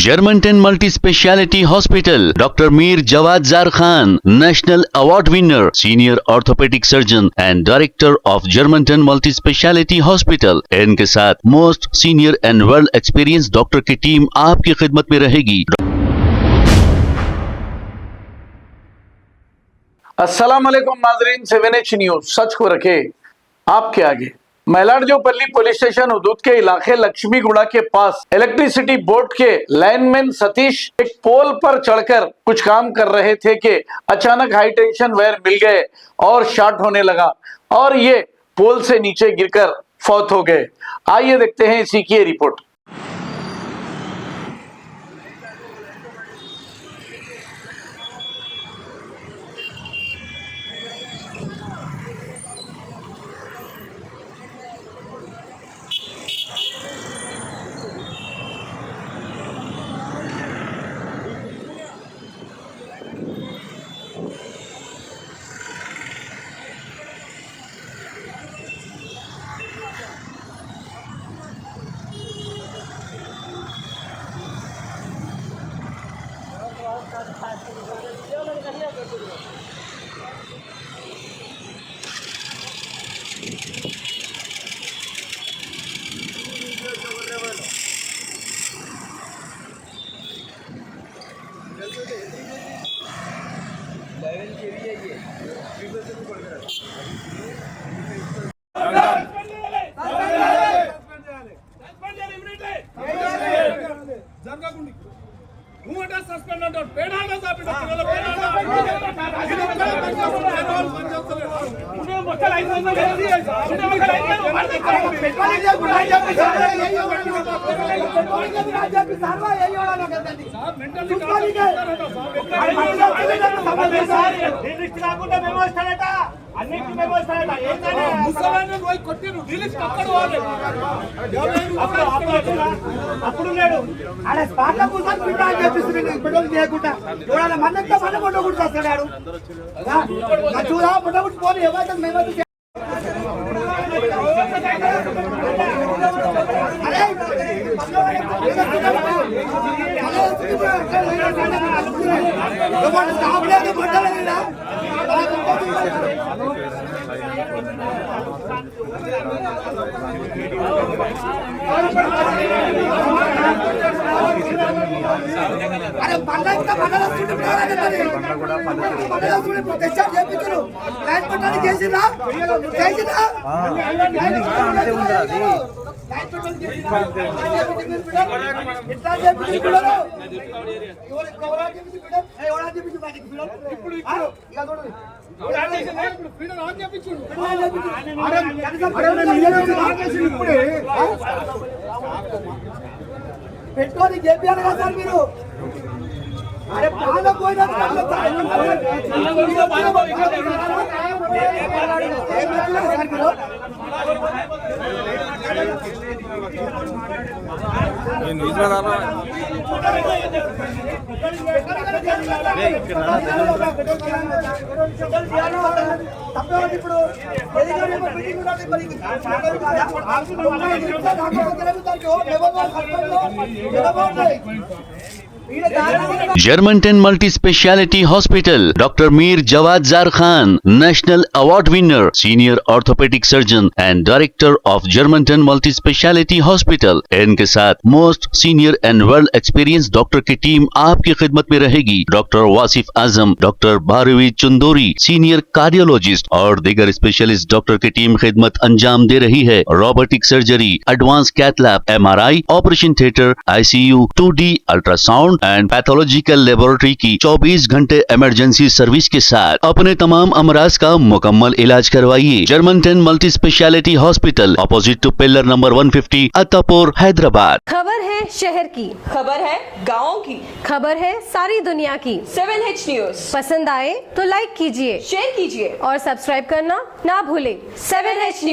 Germantown Multi Speciality Hospital, Dr. Mir Jawad Zar Khan, National Award winner, Senior Orthopedic Surgeon and Director of Germantown Multi Speciality Hospital। इनके साथ most senior and world experience doctor की team आपकी खिदमत में रहेगी। अस्सलाम वालेकुम नाजरीन, 7H न्यूज सच को रखे आपके आगे। मैलाडजोपल्ली पुलिस स्टेशन हदूद के इलाके लक्ष्मीगुड़ा के पास इलेक्ट्रिसिटी बोर्ड के लाइनमैन सतीश एक पोल पर चढ़कर कुछ काम कर रहे थे कि अचानक हाई टेंशन वायर मिल गए और शॉर्ट होने लगा और ये पोल से नीचे गिरकर फौत हो गए। आइए देखते हैं इसी की रिपोर्ट। పెట్టుకొని చేపియాలి కదా సార్ మీరు. అరే పాల పోయినా ఇప్పుడు Germantown Multi Speciality Hospital, Dr. Mir Jawad Zar Khan, National Award winner, Senior Orthopedic Surgeon and Director of Germantown Multi Speciality Hospital। इनके साथ most senior and world experience doctor की टीम आपकी खिदमत में रहेगी। Doctor Wasif Azam, doctor Bharvi Chandori, senior cardiologist और दीगर specialist doctor की टीम खिदमत अंजाम दे रही है। Robotic surgery, advance cath lab, MRI, operation theatre, ICU, 2D ultrasound and pathological laboratory की 24 घंटे इमरजेंसी सर्विस के साथ अपने तमाम अमराज का मुकम्मल इलाज करवाइए। Germanten multi speciality hospital, opposite to pillar number 150, Attapur, Hyderabad. खबर है शहर की, खबर है गाँव की, खबर है सारी दुनिया की। 7H न्यूज पसंद आए तो लाइक कीजिए, शेयर कीजिए और सब्सक्राइब करना ना भूलें। 7H news.